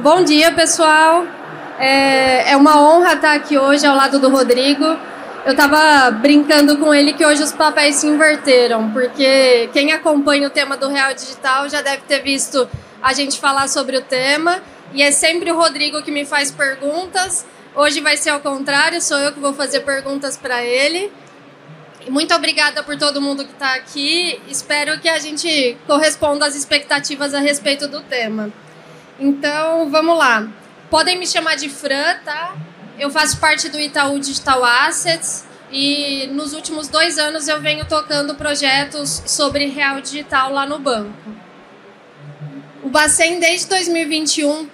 Bom dia, pessoal. É uma honra estar aqui hoje ao lado do Rodrigo. Eu estava brincando com ele que hoje os papéis se inverteram, porque quem acompanha o tema do Real Digital já deve ter visto a gente falar sobre o tema, e é sempre o Rodrigo que me faz perguntas. Hoje vai ser ao contrário, sou eu que vou fazer perguntas para ele. Muito obrigada por todo mundo que está aqui. Espero que a gente corresponda às expectativas a respeito do tema. Então, vamos lá. Podem me chamar de Fran, tá? Eu faço parte do Itaú Digital Assets e nos últimos 2 anos eu venho tocando projetos sobre Real Digital lá no banco. O Bacen desde 2021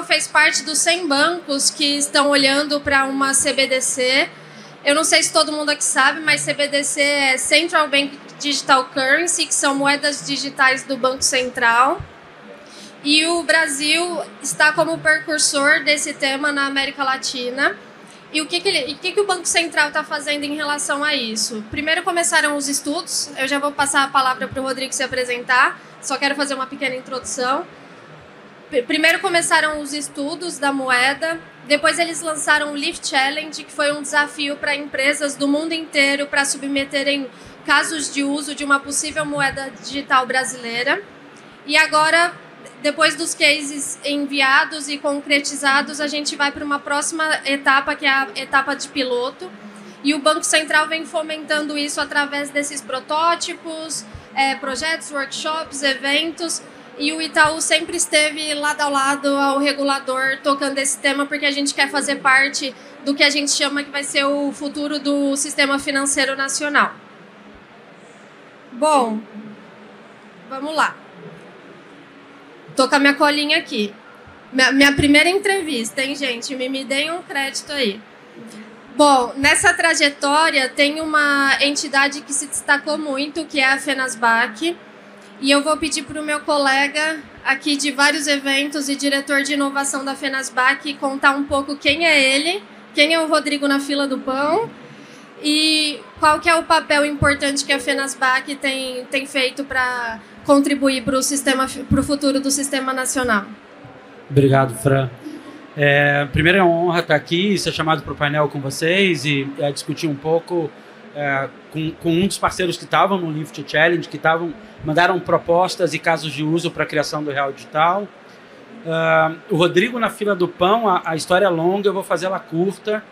fez parte dos 100 bancos que estão olhando para uma CBDC. Eu não sei se todo mundo aqui sabe, mas CBDC é Central Bank Digital Currency, que são moedas digitais do Banco Central. E o Brasil está como precursor desse tema na América Latina. E o que o Banco Central está fazendo em relação a isso? Primeiro começaram os estudos. Eu já vou passar a palavra para o Rodrigo se apresentar. Só quero fazer uma pequena introdução. Primeiro começaram os estudos da moeda, depois eles lançaram o Lift Challenge, que foi um desafio para empresas do mundo inteiro para submeterem casos de uso de uma possível moeda digital brasileira. E agora, depois dos cases enviados e concretizados, a gente vai para uma próxima etapa, que é a etapa de piloto. E o Banco Central vem fomentando isso através desses protótipos, projetos, workshops, eventos. E o Itaú sempre esteve lado a lado ao regulador tocando esse tema, porque a gente quer fazer parte do que a gente chama que vai ser o futuro do sistema financeiro nacional. Bom, vamos lá. Tô com a minha colinha aqui. Minha primeira entrevista, hein, gente? Me deem um crédito aí. Bom, nessa trajetória tem uma entidade que se destacou muito, que é a Fenasbac. E eu vou pedir para o meu colega aqui de vários eventos e diretor de inovação da Fenasbac contar um pouco quem é ele, quem é o Rodrigo na fila do pão e qual que é o papel importante que a Fenasbac tem feito para contribuir para o futuro do sistema nacional. Obrigado, Fran. Primeiro é uma honra estar aqui, ser chamado para o painel com vocês e discutir um pouco com um dos parceiros que estavam no Lift Challenge, que mandaram propostas e casos de uso para a criação do Real Digital. O Rodrigo na fila do pão, a história é longa, eu vou fazer ela curta.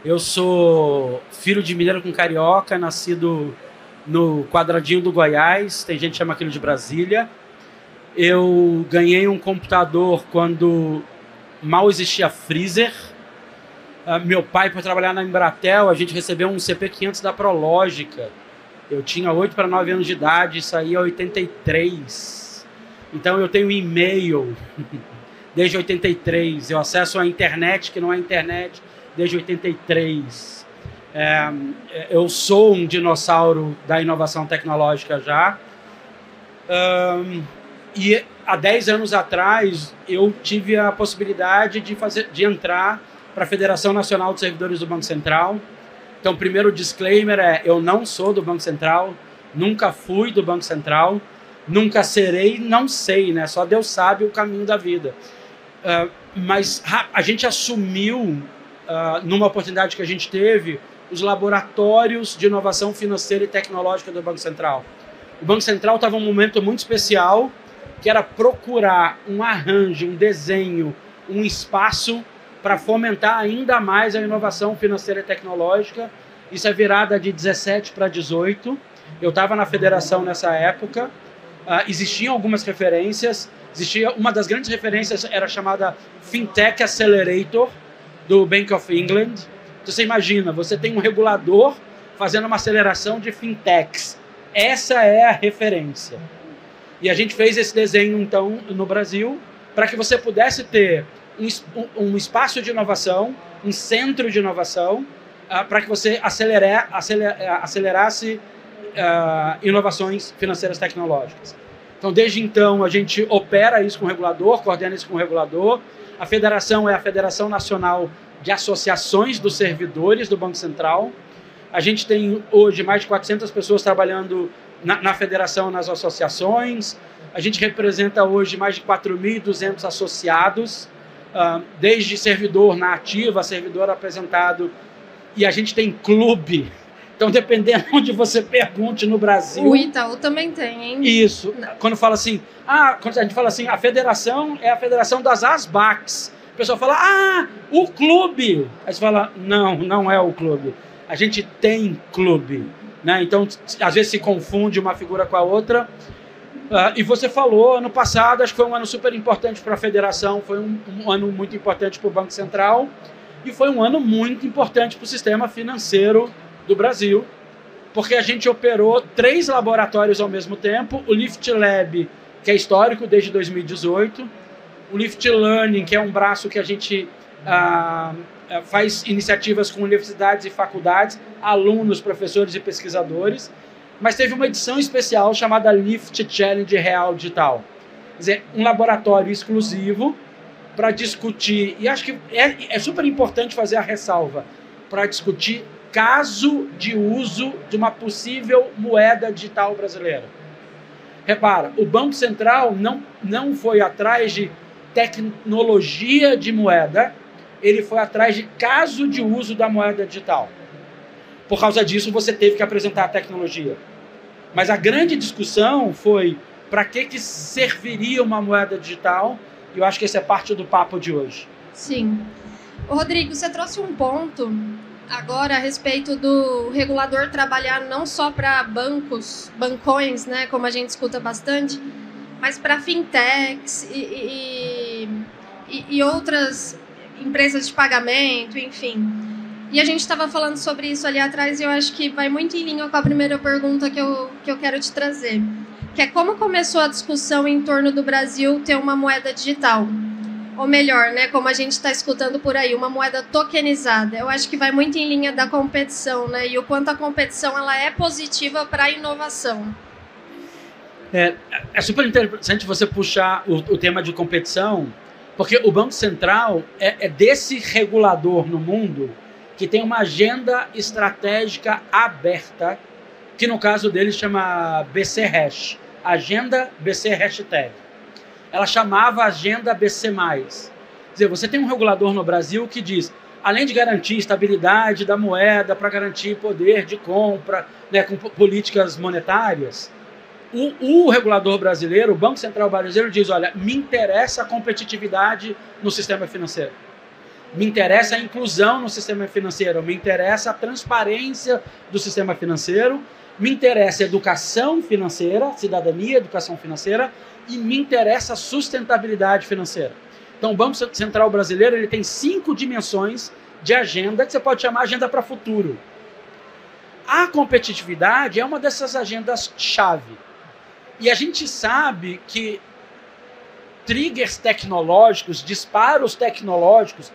Eu sou filho de mineiro com carioca, nascido no quadradinho do Goiás, tem gente que chama aquilo de Brasília. Eu ganhei um computador quando mal existia freezer. Meu pai, por trabalhar na Embratel, a gente recebeu um CP500 da Prológica. Eu tinha 8 para 9 anos de idade, isso aí é 83. Então eu tenho e-mail desde 83. Eu acesso a internet, que não é internet, desde 83. Eu sou um dinossauro da inovação tecnológica já. E há 10 anos atrás eu tive a possibilidade de entrar para a Federação Nacional dos Servidores do Banco Central. Então, o primeiro disclaimer é: eu não sou do Banco Central, nunca fui do Banco Central, nunca serei, não sei, né? Só Deus sabe o caminho da vida. Mas a gente assumiu, numa oportunidade que a gente teve, os laboratórios de inovação financeira e tecnológica do Banco Central. O Banco Central estava em um momento muito especial, que era procurar um arranjo, um desenho, um espaço para fomentar ainda mais a inovação financeira e tecnológica. Isso é virada de 17 para 18. Eu estava na federação nessa época. Existiam algumas referências. Uma das grandes referências era chamada Fintech Accelerator, do Bank of England. Então, você imagina, você tem um regulador fazendo uma aceleração de fintechs. Essa é a referência. E a gente fez esse desenho, então, no Brasil, para que você pudesse ter um espaço de inovação, um centro de inovação, para que você acelerasse inovações financeiras tecnológicas. Então, desde então, a gente opera isso com o regulador, coordena isso com o regulador. A federação é a Federação Nacional de Associações dos Servidores do Banco Central. A gente tem hoje mais de 400 pessoas trabalhando na federação, nas associações. A gente representa hoje mais de 4.200 associados, desde servidor na ativa, servidor apresentado. E a gente tem clube. Então, dependendo onde você pergunte no Brasil... O Itaú também tem, hein? Isso. Quando fala assim... quando a gente fala assim, a federação é a federação das ASBACs. O pessoal fala, o clube. Aí você fala, não é o clube. A gente tem clube. Né? Então, às vezes se confunde uma figura com a outra. E você falou, ano passado, acho que foi um ano super importante para a federação, foi um ano muito importante para o Banco Central e foi um ano muito importante para o sistema financeiro do Brasil, porque a gente operou 3 laboratórios ao mesmo tempo, o Lift Lab, que é histórico desde 2018, o Lift Learning, que é um braço que a gente faz iniciativas com universidades e faculdades, alunos, professores e pesquisadores, mas teve uma edição especial chamada Lift Challenge Real Digital. Quer dizer, um laboratório exclusivo para discutir, e acho que é super importante fazer a ressalva, para discutir caso de uso de uma possível moeda digital brasileira. Repara, o Banco Central não foi atrás de tecnologia de moeda, ele foi atrás de caso de uso da moeda digital. Por causa disso, você teve que apresentar a tecnologia. Mas a grande discussão foi para que serviria uma moeda digital, e eu acho que essa é parte do papo de hoje. Sim. Rodrigo, você trouxe um ponto agora a respeito do regulador trabalhar não só para bancões, né, como a gente escuta bastante, mas para fintechs e outras empresas de pagamento, enfim. E a gente estava falando sobre isso ali atrás e eu acho que vai muito em linha com a primeira pergunta que eu quero te trazer, que é como começou a discussão em torno do Brasil ter uma moeda digital. Ou melhor, né, como a gente está escutando por aí, uma moeda tokenizada. Eu acho que vai muito em linha da competição, né, e o quanto a competição ela é positiva para a inovação. É super interessante você puxar o tema de competição, porque o Banco Central é desse regulador no mundo que tem uma agenda estratégica aberta, que no caso dele chama BC Hash, Agenda BC Hashtag. Ela chamava Agenda BC+. Quer dizer, você tem um regulador no Brasil que diz, além de garantir estabilidade da moeda, para garantir poder de compra, né, com políticas monetárias, o regulador brasileiro, o Banco Central brasileiro diz, olha, me interessa a competitividade no sistema financeiro. Me interessa a inclusão no sistema financeiro, me interessa a transparência do sistema financeiro, me interessa a educação financeira, cidadania, educação financeira, e me interessa a sustentabilidade financeira. Então, o Banco Central brasileiro ele tem 5 dimensões de agenda que você pode chamar agenda para futuro. A competitividade é uma dessas agendas-chave. E a gente sabe que triggers tecnológicos, disparos tecnológicos,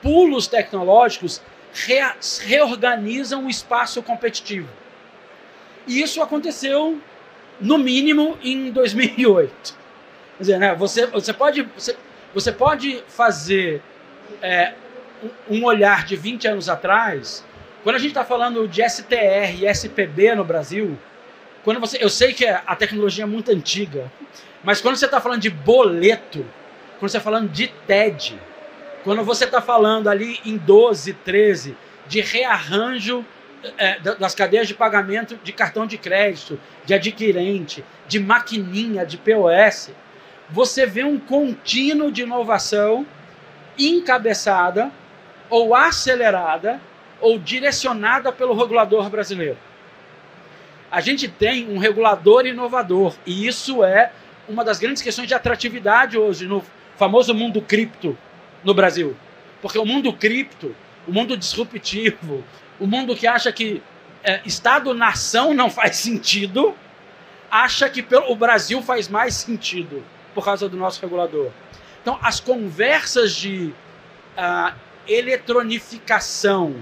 pulos tecnológicos reorganizam o espaço competitivo. E isso aconteceu, no mínimo, em 2008. Quer dizer, né, você pode fazer um olhar de 20 anos atrás, quando a gente está falando de STR e SPB no Brasil, eu sei que a tecnologia é muito antiga, mas quando você está falando de boleto, quando você está falando de TED, quando você está falando ali em 12, 13, de rearranjo das cadeias de pagamento de cartão de crédito, de adquirente, de maquininha, de POS, você vê um contínuo de inovação encabeçada ou acelerada ou direcionada pelo regulador brasileiro. A gente tem um regulador inovador e isso é uma das grandes questões de atratividade hoje no famoso mundo cripto no Brasil. Porque o mundo cripto, o mundo disruptivo, o mundo que acha que Estado-nação não faz sentido, acha que o Brasil faz mais sentido por causa do nosso regulador. Então, as conversas de eletronificação,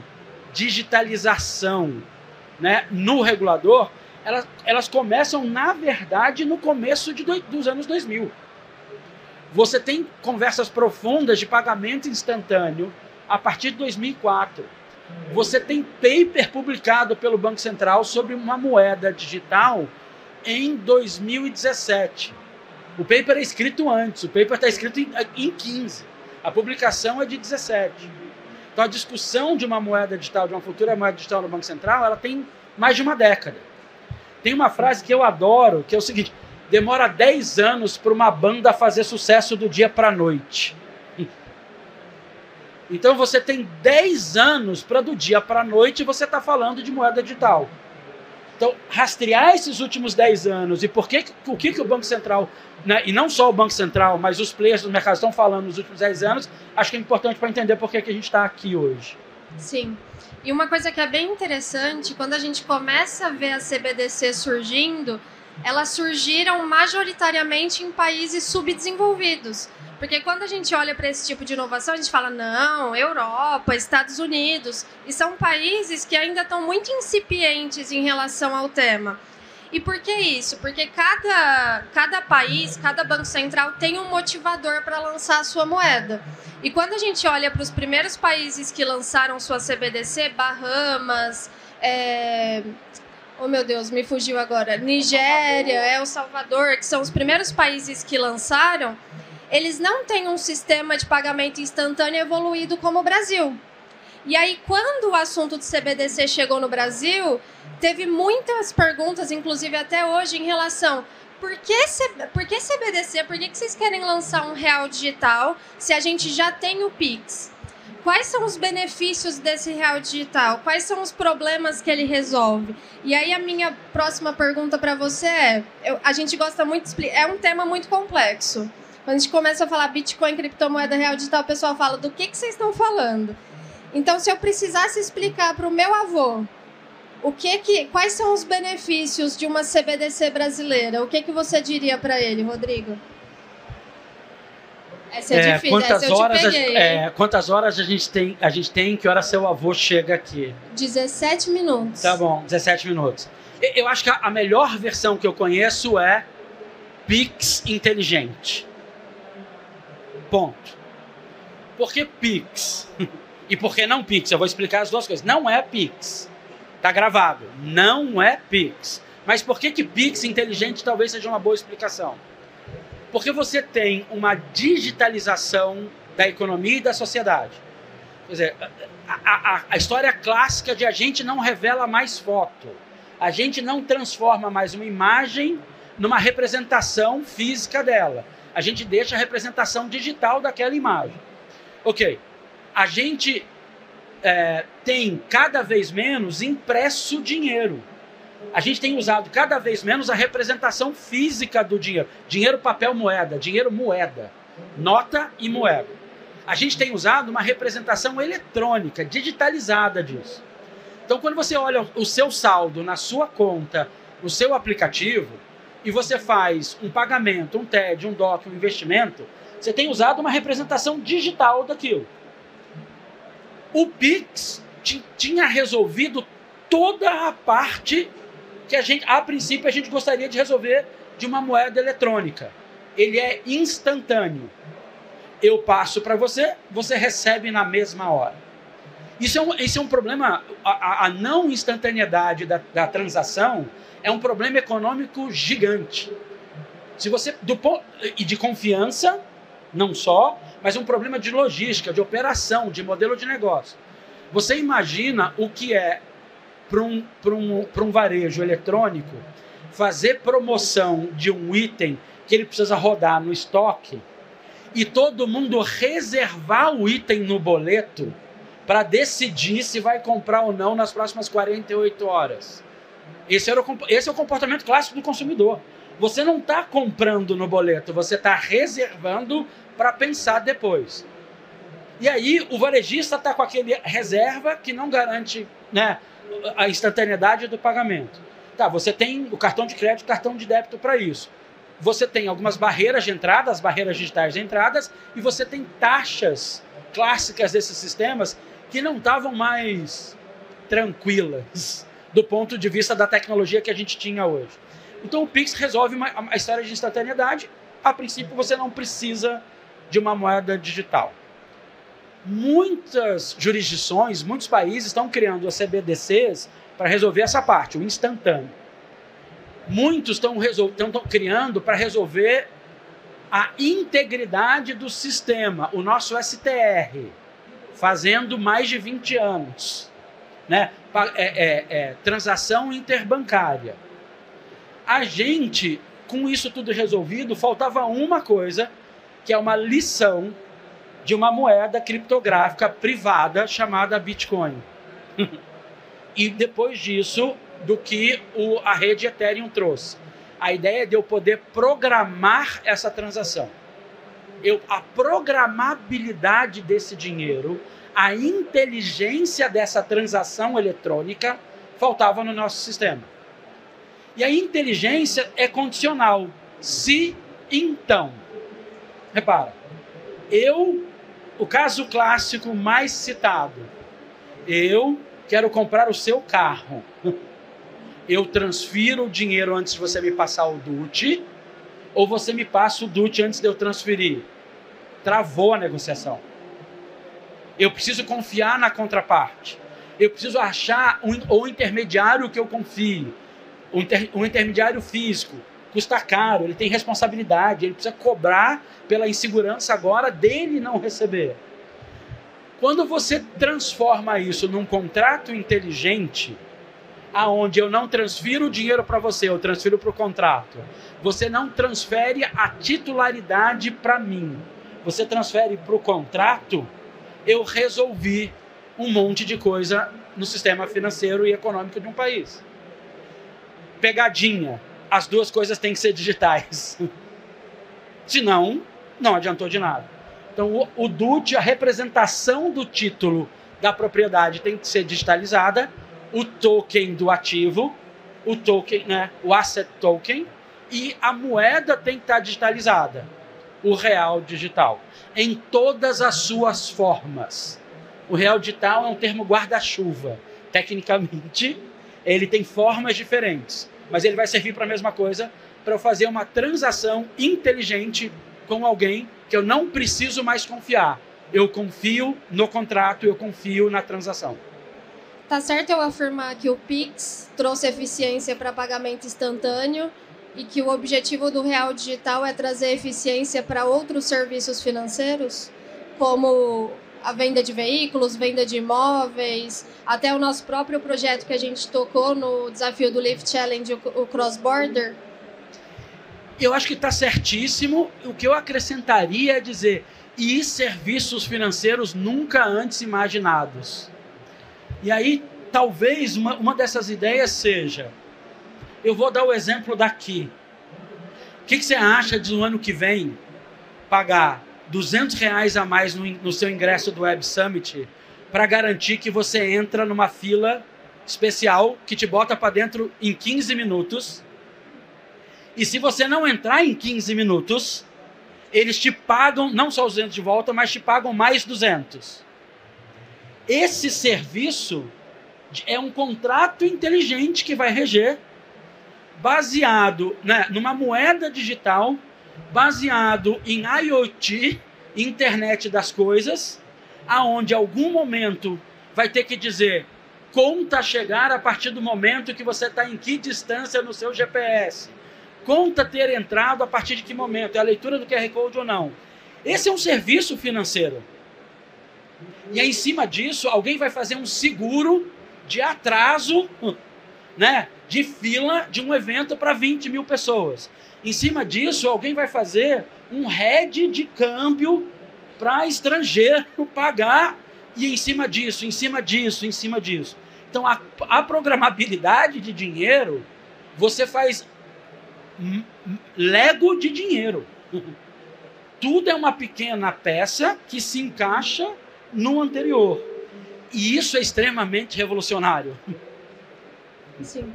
digitalização, né, no regulador, elas começam, na verdade, no começo dos anos 2000. Você tem conversas profundas de pagamento instantâneo a partir de 2004. Você tem paper publicado pelo Banco Central sobre uma moeda digital em 2017. O paper é escrito antes, o paper está escrito em 15. A publicação é de 17. Então a discussão de uma moeda digital, de uma futura moeda digital no Banco Central, ela tem mais de uma década. Tem uma frase que eu adoro, que é o seguinte: demora 10 anos para uma banda fazer sucesso do dia para a noite. Então você tem 10 anos para do dia para a noite você estar falando de moeda digital. Então, rastrear esses últimos 10 anos e o que o Banco Central, né, e não só o Banco Central, mas os players do mercado estão falando nos últimos 10 anos, acho que é importante para entender por que a gente está aqui hoje. Sim. E uma coisa que é bem interessante, quando a gente começa a ver a CBDC surgindo, elas surgiram majoritariamente em países subdesenvolvidos. Porque quando a gente olha para esse tipo de inovação, a gente fala, não, Europa, Estados Unidos, e são países que ainda estão muito incipientes em relação ao tema. E por que isso? Porque cada país, cada banco central tem um motivador para lançar a sua moeda. E quando a gente olha para os primeiros países que lançaram sua CBDC, Bahamas, oh meu Deus, me fugiu agora, Nigéria, El Salvador, que são os primeiros países que lançaram, eles não têm um sistema de pagamento instantâneo evoluído como o Brasil. E aí, quando o assunto de CBDC chegou no Brasil, teve muitas perguntas, inclusive até hoje, em relação por que CBDC? Por que vocês querem lançar um real digital se a gente já tem o Pix? Quais são os benefícios desse real digital? Quais são os problemas que ele resolve? E aí a minha próxima pergunta para você a gente gosta muito de explicar, é um tema muito complexo. Quando a gente começa a falar Bitcoin, criptomoeda, real digital, o pessoal fala, do que vocês estão falando? Então, se eu precisasse explicar para o meu avô quais são os benefícios de uma CBDC brasileira, o que você diria para ele, Rodrigo? Essa é difícil, essa eu te peguei. Quantas horas a gente tem, que hora seu avô chega aqui? 17 minutos. Tá bom, 17 minutos. Eu acho que a melhor versão que eu conheço é Pix inteligente. Ponto. Por que Pix? E por que não Pix? Eu vou explicar as duas coisas. Não é Pix. Tá gravado. Não é Pix. Mas por que Pix inteligente talvez seja uma boa explicação? Porque você tem uma digitalização da economia e da sociedade. Quer dizer, a história clássica de a gente não revela mais foto. A gente não transforma mais uma imagem numa representação física dela. A gente deixa a representação digital daquela imagem. Ok. A gente tem cada vez menos impresso dinheiro. A gente tem usado cada vez menos a representação física do dinheiro. Dinheiro, papel, moeda. Dinheiro, moeda. Nota e moeda. A gente tem usado uma representação eletrônica, digitalizada disso. Então, quando você olha o seu saldo na sua conta, no seu aplicativo, e você faz um pagamento, um TED, um DOC, um investimento, você tem usado uma representação digital daquilo. O Pix tinha resolvido toda a parte que a princípio, a gente gostaria de resolver de uma moeda eletrônica. Ele é instantâneo. Eu passo para você, você recebe na mesma hora. Isso é um problema, a não instantaneidade da transação é um problema econômico gigante. E de confiança, não só, mas um problema de logística, de operação, de modelo de negócio. Você imagina o que é para um varejo eletrônico fazer promoção de um item que ele precisa rodar no estoque e todo mundo reservar o item no boleto para decidir se vai comprar ou não nas próximas 48 horas. Esse é o comportamento clássico do consumidor. Você não está comprando no boleto, você está reservando para pensar depois. E aí o varejista está com aquele reserva que não garante, né, a instantaneidade do pagamento. Tá, você tem o cartão de crédito, cartão de débito para isso. Você tem algumas barreiras de entrada, as barreiras digitais de entradas, e você tem taxas clássicas desses sistemas que não estavam mais tranquilas do ponto de vista da tecnologia que a gente tinha hoje. Então o Pix resolve a história de instantaneidade. A princípio você não precisa de uma moeda digital. Muitas jurisdições, muitos países estão criando as CBDCs para resolver essa parte, o instantâneo. Muitos estão criando para resolver a integridade do sistema, o nosso STR, fazendo mais de 20 anos. Né? Transação interbancária. A gente, com isso tudo resolvido, faltava uma coisa, que é uma lição de uma moeda criptográfica privada chamada Bitcoin. E depois disso, do que a rede Ethereum trouxe. A ideia de eu poder programar essa transação. A programabilidade desse dinheiro, a inteligência dessa transação eletrônica faltava no nosso sistema. E a inteligência é condicional. Se, então. Repara, o caso clássico mais citado, eu quero comprar o seu carro. Eu transfiro o dinheiro antes de você me passar o DUT, ou você me passa o DUT antes de eu transferir. Travou a negociação. Eu preciso confiar na contraparte. Eu preciso achar o intermediário que eu confie. O intermediário físico. Custa caro, ele tem responsabilidade, ele precisa cobrar pela insegurança agora dele não receber. Quando você transforma isso num contrato inteligente, aonde eu não transfiro o dinheiro para você, eu transfiro para o contrato. Você não transfere a titularidade para mim. Você transfere para o contrato, eu resolvi um monte de coisa no sistema financeiro e econômico de um país. Pegadinha. As duas coisas têm que ser digitais. Senão, não adiantou de nada. Então, o DUT, a representação do título da propriedade tem que ser digitalizada, o token do ativo, o token, né, o asset token, e a moeda tem que estar digitalizada, o real digital, em todas as suas formas. O real digital é um termo guarda-chuva. Tecnicamente, ele tem formas diferentes, mas ele vai servir para a mesma coisa, para eu fazer uma transação inteligente com alguém que eu não preciso mais confiar. Eu confio no contrato, eu confio na transação. Tá certo eu afirmar que o Pix trouxe eficiência para pagamento instantâneo e que o objetivo do Real Digital é trazer eficiência para outros serviços financeiros, como a venda de veículos, venda de imóveis, até o nosso próprio projeto que a gente tocou no desafio do Lift Challenge, o Cross Border? Eu acho que está certíssimo. O que eu acrescentaria é dizer, e serviços financeiros nunca antes imaginados. E aí, talvez, uma dessas ideias seja, eu vou dar o exemplo daqui. O que você acha de no ano que vem pagar R$200 a mais no seu ingresso do Web Summit para garantir que você entra numa fila especial que te bota para dentro em 15 minutos? E se você não entrar em 15 minutos, eles te pagam, não só os 200 de volta, mas te pagam mais 200. Esse serviço é um contrato inteligente que vai reger, baseado, né, numa moeda digital, baseado em IoT, internet das coisas, aonde algum momento vai ter que dizer conta chegar a partir do momento que você está em que distância no seu GPS. Conta ter entrado a partir de que momento? É a leitura do QR Code ou não? Esse é um serviço financeiro. E aí, em cima disso, alguém vai fazer um seguro de atraso, né, de fila de um evento para 20 mil pessoas. Em cima disso, alguém vai fazer um hedge de câmbio para estrangeiro pagar. E em cima disso, em cima disso, em cima disso. Então, a programabilidade de dinheiro, você faz Lego de dinheiro. Tudo é uma pequena peça que se encaixa no anterior. E isso é extremamente revolucionário. Sim.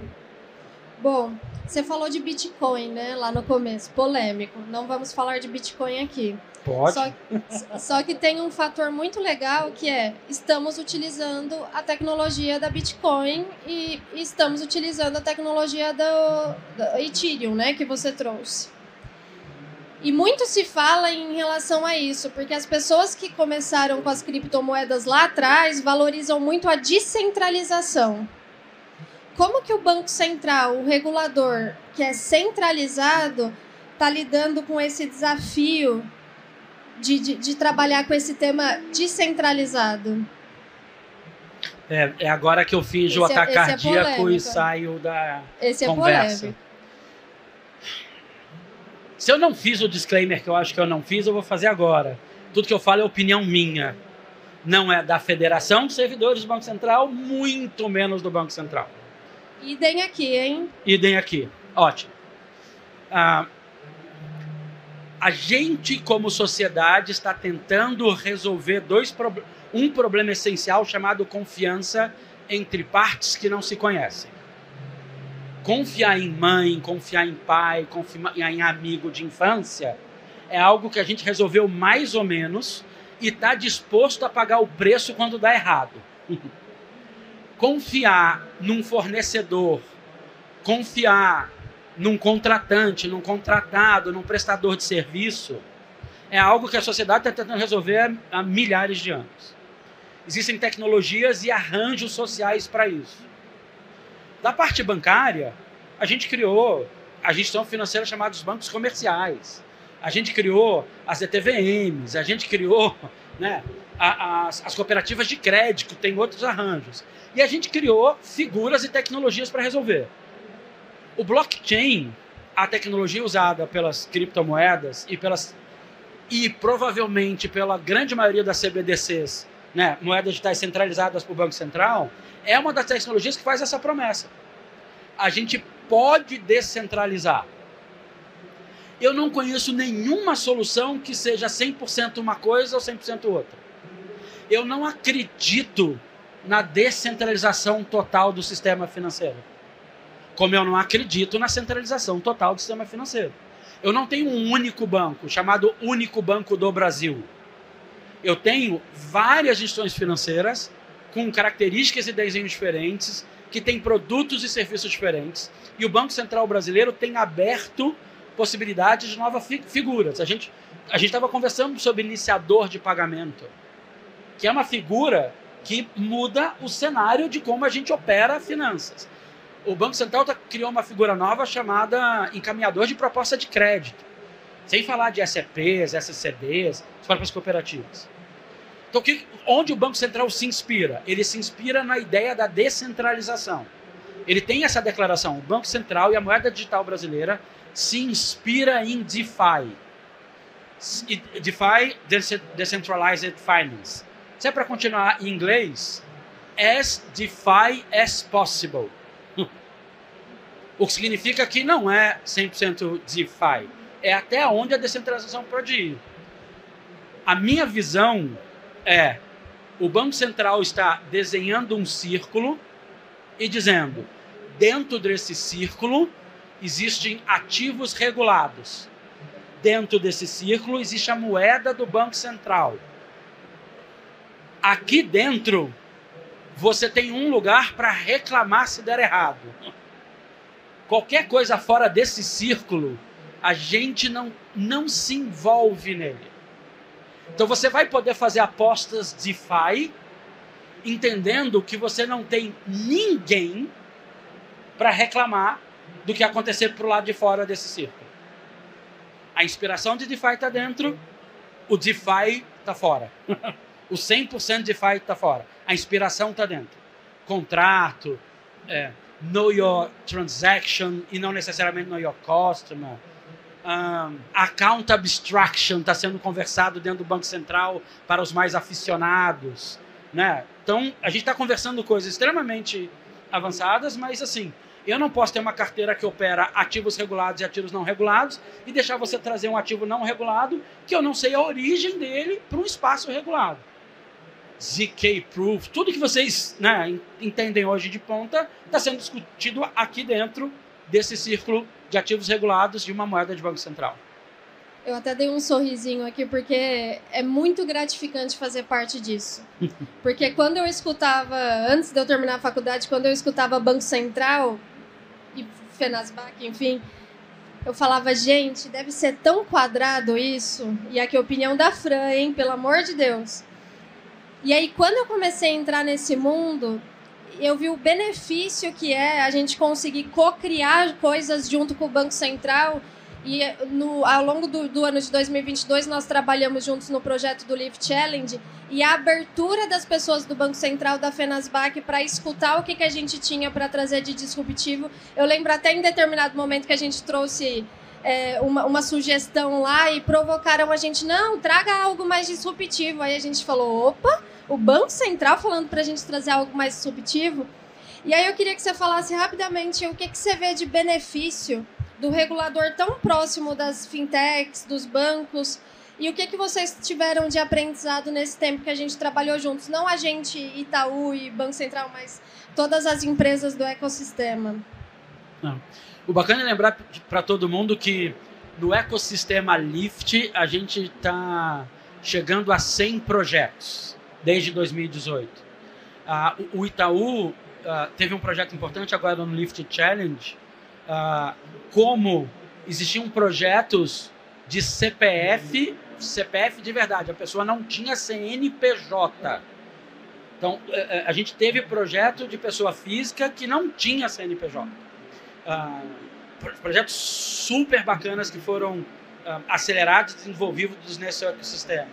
Bom, você falou de Bitcoin, né, lá no começo, polêmico. Não vamos falar de Bitcoin aqui. Pode. Só que tem um fator muito legal que é, estamos utilizando a tecnologia da Bitcoin e estamos utilizando a tecnologia do Ethereum, né, que você trouxe. E muito se fala em relação a isso, porque as pessoas que começaram com as criptomoedas lá atrás valorizam muito a descentralização. Como que o Banco Central, o regulador, que é centralizado, está lidando com esse desafio de trabalhar com esse tema descentralizado? É agora que eu finjo o ataque cardíaco e saio da conversa. Se eu não fiz o disclaimer que eu acho que eu não fiz, eu vou fazer agora. Tudo que eu falo é opinião minha. Não é da Federação de Servidores do Banco Central, muito menos do Banco Central. Idem aqui, hein? Idem aqui. Ótimo. A gente, como sociedade, está tentando resolver um problema essencial chamado confiança entre partes que não se conhecem. Confiar em mãe, confiar em pai, confiar em amigo de infância é algo que a gente resolveu mais ou menos e está disposto a pagar o preço quando dá errado. Confiar num fornecedor, confiar num contratante, num contratado, num prestador de serviço, é algo que a sociedade está tentando resolver há milhares de anos. Existem tecnologias e arranjos sociais para isso. Da parte bancária, a gente criou a instituição financeira chamada os bancos comerciais. A gente criou as ETVMs, a gente criou, né, as cooperativas de crédito, tem outros arranjos. E a gente criou figuras e tecnologias para resolver. O blockchain, a tecnologia usada pelas criptomoedas e provavelmente pela grande maioria das CBDCs, né, moedas digitais centralizadas por Banco Central, é uma das tecnologias que faz essa promessa. A gente pode descentralizar. Eu não conheço nenhuma solução que seja 100% uma coisa ou 100% outra. Eu não acredito na descentralização total do sistema financeiro. Como eu não acredito na centralização total do sistema financeiro. Eu não tenho um único banco, chamado Único Banco do Brasil. Eu tenho várias instituições financeiras com características e desenhos diferentes, que têm produtos e serviços diferentes. E o Banco Central brasileiro tem aberto possibilidades de novas figuras. A gente estava conversando sobre iniciador de pagamento, que é uma figura que muda o cenário de como a gente opera finanças. O Banco Central criou uma figura nova chamada encaminhador de proposta de crédito, sem falar de SCPs, SCDs, as próprias cooperativas. Então, onde o Banco Central se inspira? Ele se inspira na ideia da descentralização. Ele tem essa declaração, o Banco Central e a moeda digital brasileira se inspira em DeFi. DeFi, Decentralized Finance. Se é para continuar em inglês, as DeFi as possible. O que significa que não é 100% DeFi. É até onde a descentralização pode ir. A minha visão é: o Banco Central está desenhando um círculo e dizendo, dentro desse círculo existem ativos regulados. Dentro desse círculo existe a moeda do Banco Central. Aqui dentro você tem um lugar para reclamar se der errado. Qualquer coisa fora desse círculo, a gente não se envolve nele. Então você vai poder fazer apostas DeFi, entendendo que você não tem ninguém para reclamar do que acontecer para o lado de fora desse círculo. A inspiração de DeFi está dentro, o DeFi está fora. O 100% DeFi está fora. A inspiração está dentro. Contrato, know your transaction e não necessariamente know your customer. Account abstraction está sendo conversado dentro do Banco Central para os mais aficionados, né? Então, a gente está conversando coisas extremamente avançadas, mas assim, eu não posso ter uma carteira que opera ativos regulados e ativos não regulados e deixar você trazer um ativo não regulado que eu não sei a origem dele para um espaço regulado. ZK Proof, tudo que vocês, né, entendem hoje de ponta está sendo discutido aqui dentro desse círculo de ativos regulados de uma moeda de Banco Central. Eu até dei um sorrisinho aqui porque é muito gratificante fazer parte disso. Porque quando eu escutava, antes de eu terminar a faculdade, quando eu escutava Banco Central e Fenasbac, enfim, eu falava, gente, deve ser tão quadrado isso. E aqui a opinião da Fran, hein? Pelo amor de Deus. E aí, quando eu comecei a entrar nesse mundo, eu vi o benefício que é a gente conseguir co-criar coisas junto com o Banco Central. E ao longo do ano de 2022, nós trabalhamos juntos no projeto do Lift Challenge. E a abertura das pessoas do Banco Central, da Fenasbac, para escutar o que a gente tinha para trazer de disruptivo. Eu lembro até em determinado momento que a gente trouxe uma sugestão lá e provocaram a gente, não, traga algo mais disruptivo. Aí a gente falou, opa, o Banco Central falando para a gente trazer algo mais disruptivo. E aí eu queria que você falasse rapidamente o que você vê de benefício do regulador tão próximo das fintechs, dos bancos, e o que vocês tiveram de aprendizado nesse tempo que a gente trabalhou juntos? Não a gente, Itaú e Banco Central, mas todas as empresas do ecossistema. Não. O bacana é lembrar para todo mundo que no ecossistema Lift a gente está chegando a 100 projetos desde 2018. O Itaú teve um projeto importante agora no Lift Challenge, como existiam projetos de CPF de verdade, a pessoa não tinha CNPJ. Então, a gente teve projeto de pessoa física que não tinha CNPJ. Projetos super bacanas que foram acelerados e desenvolvidos nesse ecossistema.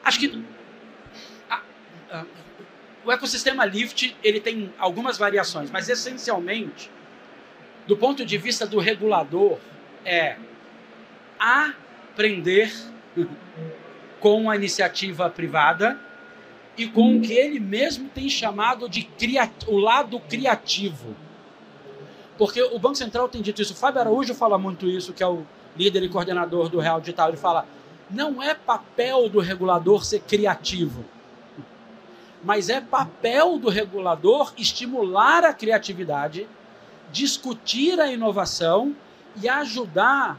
Acho que o ecossistema Lift ele tem algumas variações, mas essencialmente, do ponto de vista do regulador, é aprender com a iniciativa privada e com o que ele mesmo tem chamado de o lado criativo. Porque o Banco Central tem dito isso, o Fábio Araújo fala muito isso, que é o líder e coordenador do Real Digital, ele fala, não é papel do regulador ser criativo, mas é papel do regulador estimular a criatividade, discutir a inovação e ajudar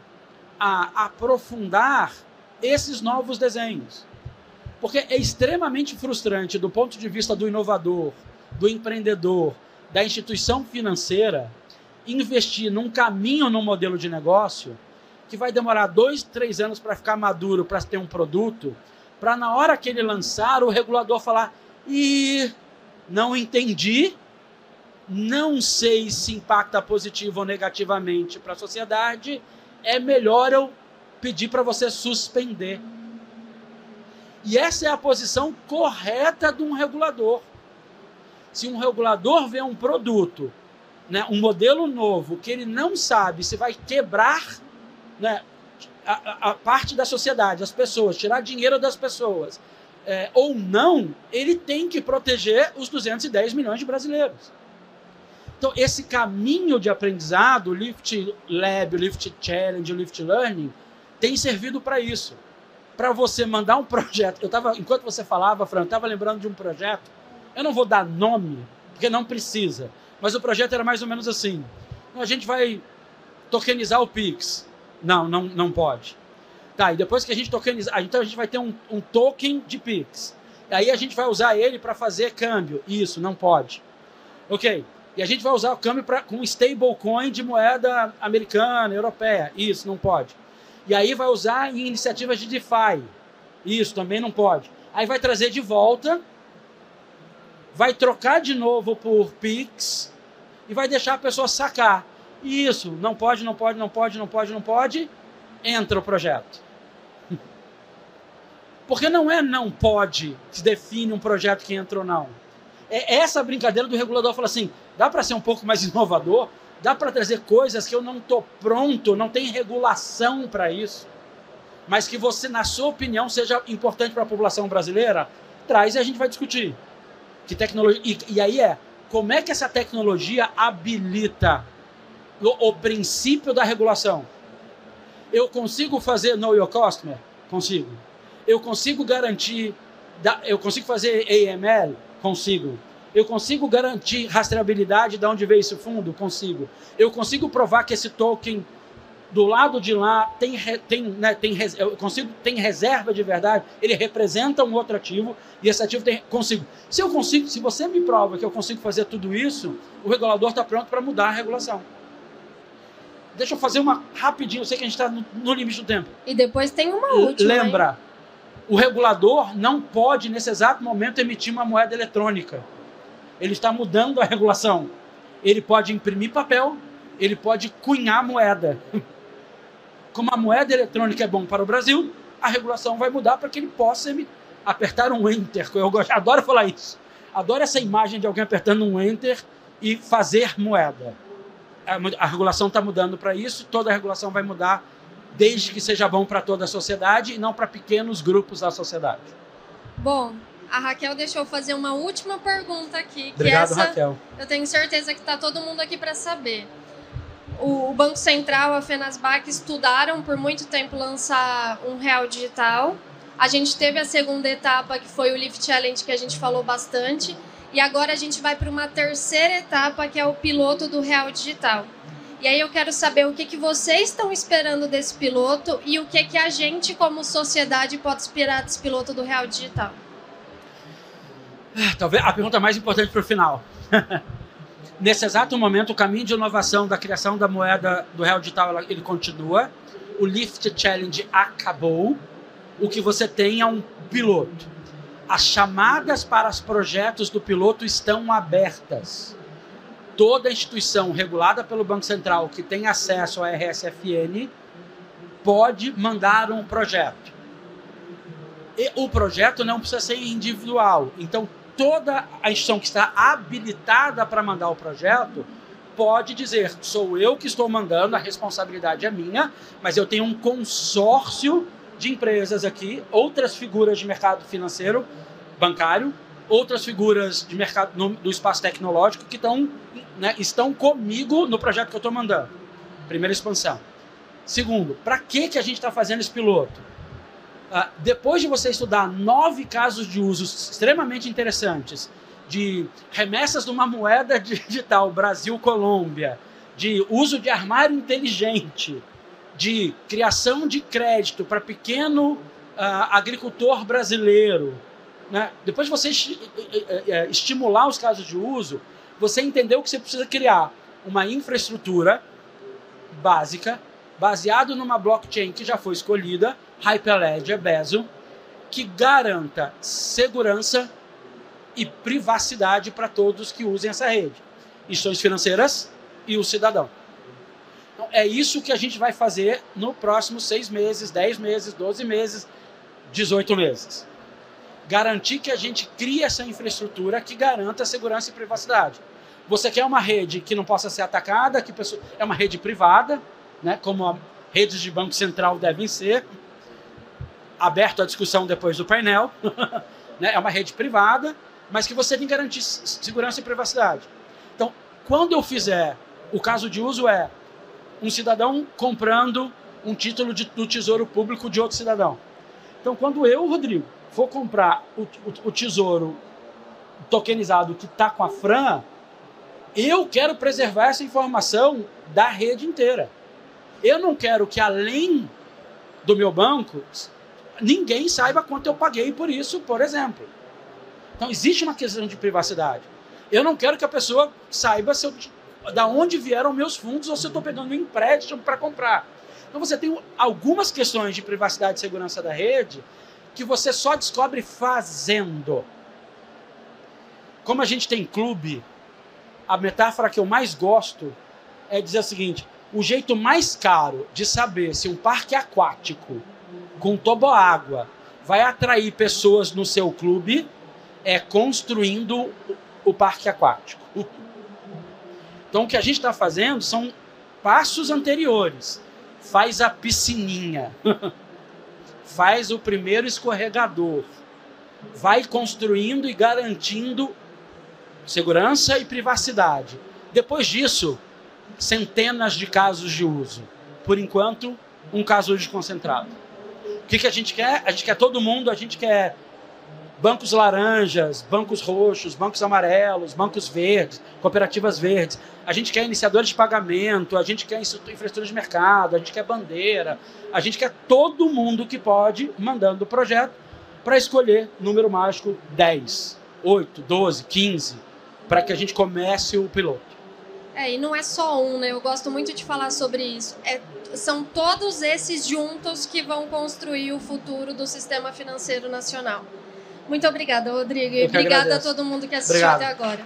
a aprofundar esses novos desenhos. Porque é extremamente frustrante do ponto de vista do inovador, do empreendedor, da instituição financeira, investir num caminho, num modelo de negócio que vai demorar 2, 3 anos para ficar maduro, para ter um produto, para na hora que ele lançar, o regulador falar, não entendi, não sei se impacta positivo ou negativamente para a sociedade, é melhor eu pedir para você suspender. E essa é a posição correta de um regulador. Se um regulador vê um produto, né, um modelo novo, que ele não sabe se vai quebrar, né, a parte da sociedade, as pessoas, tirar dinheiro das pessoas, ou não, ele tem que proteger os 210 milhões de brasileiros. Então, esse caminho de aprendizado, o Lift Lab, o Lift Challenge, o Lift Learning, tem servido para isso. Para você mandar um projeto. Enquanto você falava, Fran, eu estava lembrando de um projeto. Eu não vou dar nome, porque não precisa. Mas o projeto era mais ou menos assim. A gente vai tokenizar o Pix. Não pode. Tá, e depois que a gente tokenizar, então a gente vai ter um token de Pix. Aí a gente vai usar ele para fazer câmbio. Isso, não pode. Ok. E a gente vai usar o câmbio com stablecoin de moeda americana, europeia. Isso, não pode. E aí vai usar em iniciativas de DeFi. Isso, também não pode. Aí vai trazer de volta, vai trocar de novo por Pix e vai deixar a pessoa sacar. Isso, não pode, entra o projeto. Porque não pode que define um projeto que entra ou não. É essa brincadeira do regulador, fala assim, dá para ser um pouco mais inovador, dá para trazer coisas que eu não estou pronto, não tem regulação para isso, mas que você, na sua opinião, seja importante para a população brasileira, traz e a gente vai discutir. Que tecnologia, e aí como é que essa tecnologia habilita o princípio da regulação? Eu consigo fazer Know Your Customer? Consigo. Eu consigo garantir, eu consigo fazer AML? Consigo. Eu consigo garantir rastreabilidade de onde veio esse fundo? Consigo. Eu consigo provar que esse token do lado de lá tem reserva de verdade, ele representa um outro ativo e esse ativo consigo. Se você me prova que eu consigo fazer tudo isso, o regulador está pronto para mudar a regulação. Deixa eu fazer uma rapidinho, eu sei que a gente está no limite do tempo. E depois tem uma última. Lembra, hein? o regulador não pode, nesse exato momento, emitir uma moeda eletrônica. Ele está mudando a regulação. Ele pode imprimir papel, ele pode cunhar moeda. Como a moeda eletrônica é bom para o Brasil, a regulação vai mudar para que ele possa apertar um Enter. Eu adoro falar isso. Adoro essa imagem de alguém apertando um Enter e fazer moeda. A regulação está mudando para isso, toda a regulação vai mudar desde que seja bom para toda a sociedade e não para pequenos grupos da sociedade. Bom, a Raquel deixou eu fazer uma última pergunta aqui. Obrigado, Raquel. Eu tenho certeza que está todo mundo aqui para saber. O Banco Central, a Fenasbac, estudaram por muito tempo lançar um real digital. A gente teve a segunda etapa, que foi o Lift Challenge, que a gente falou bastante. E agora a gente vai para uma terceira etapa, que é o piloto do real digital. E aí eu quero saber o que vocês estão esperando desse piloto e o que a gente, como sociedade, pode esperar desse piloto do real digital. Talvez a pergunta mais importante para o final. Nesse exato momento, o caminho de inovação da criação da moeda do real digital, ele continua. O Lift Challenge acabou. O que você tem é um piloto. As chamadas para os projetos do piloto estão abertas. Toda instituição regulada pelo Banco Central que tem acesso ao RSFN pode mandar um projeto. E o projeto não precisa ser individual. Então, toda a instituição que está habilitada para mandar o projeto pode dizer, sou eu que estou mandando, a responsabilidade é minha, mas eu tenho um consórcio de empresas aqui, outras figuras de mercado financeiro, bancário, outras figuras de mercado do espaço tecnológico que estão comigo no projeto que eu estou mandando. Primeira expansão. Segundo, para que a gente está fazendo esse piloto? Depois de você estudar 9 casos de uso extremamente interessantes, de remessas de uma moeda digital Brasil-Colômbia, de uso de armário inteligente, de criação de crédito para pequeno agricultor brasileiro, né? Depois de você estimular os casos de uso, você entendeu que você precisa criar uma infraestrutura básica, baseado numa blockchain que já foi escolhida, Hyperledger, Bezo, que garanta segurança e privacidade para todos que usem essa rede. Instituições financeiras e o cidadão. Então, é isso que a gente vai fazer no próximo 6 meses, 10 meses, 12 meses, 18 meses. Garantir que a gente crie essa infraestrutura que garanta segurança e privacidade. Você quer uma rede que não possa ser atacada, é uma rede privada, né, como as redes de Banco Central devem ser, aberto à discussão depois do painel, né, é uma rede privada, mas que você tem que garantir segurança e privacidade. Então, quando eu fizer, o caso de uso é um cidadão comprando um título do Tesouro Público de outro cidadão. Então, quando eu, Rodrigo, for comprar o tesouro tokenizado que está com a Fran, eu quero preservar essa informação da rede inteira. Eu não quero que, além do meu banco, ninguém saiba quanto eu paguei por isso, por exemplo. Então, existe uma questão de privacidade. Eu não quero que a pessoa saiba da onde vieram meus fundos ou se eu estou pegando um empréstimo para comprar. Então, você tem algumas questões de privacidade e segurança da rede que você só descobre fazendo. Como a gente tem clube, a metáfora que eu mais gosto é dizer o seguinte: o jeito mais caro de saber se um parque aquático com toboágua vai atrair pessoas no seu clube é construindo o parque aquático. Então, o que a gente está fazendo são passos anteriores. Faz a piscininha, faz o primeiro escorregador, vai construindo e garantindo segurança e privacidade. Depois disso, centenas de casos de uso. Por enquanto, um caso de concentrado. O que a gente quer? A gente quer todo mundo, a gente quer bancos laranjas, bancos roxos, bancos amarelos, bancos verdes, cooperativas verdes. A gente quer iniciadores de pagamento, a gente quer infraestrutura de mercado, a gente quer bandeira, a gente quer todo mundo que pode mandando o projeto para escolher número mágico 10, 8, 12, 15, para que a gente comece o piloto. E não é só um, né? Eu gosto muito de falar sobre isso. São todos esses juntos que vão construir o futuro do sistema financeiro nacional. Muito obrigada, Rodrigo. E obrigada a todo mundo que assistiu até agora.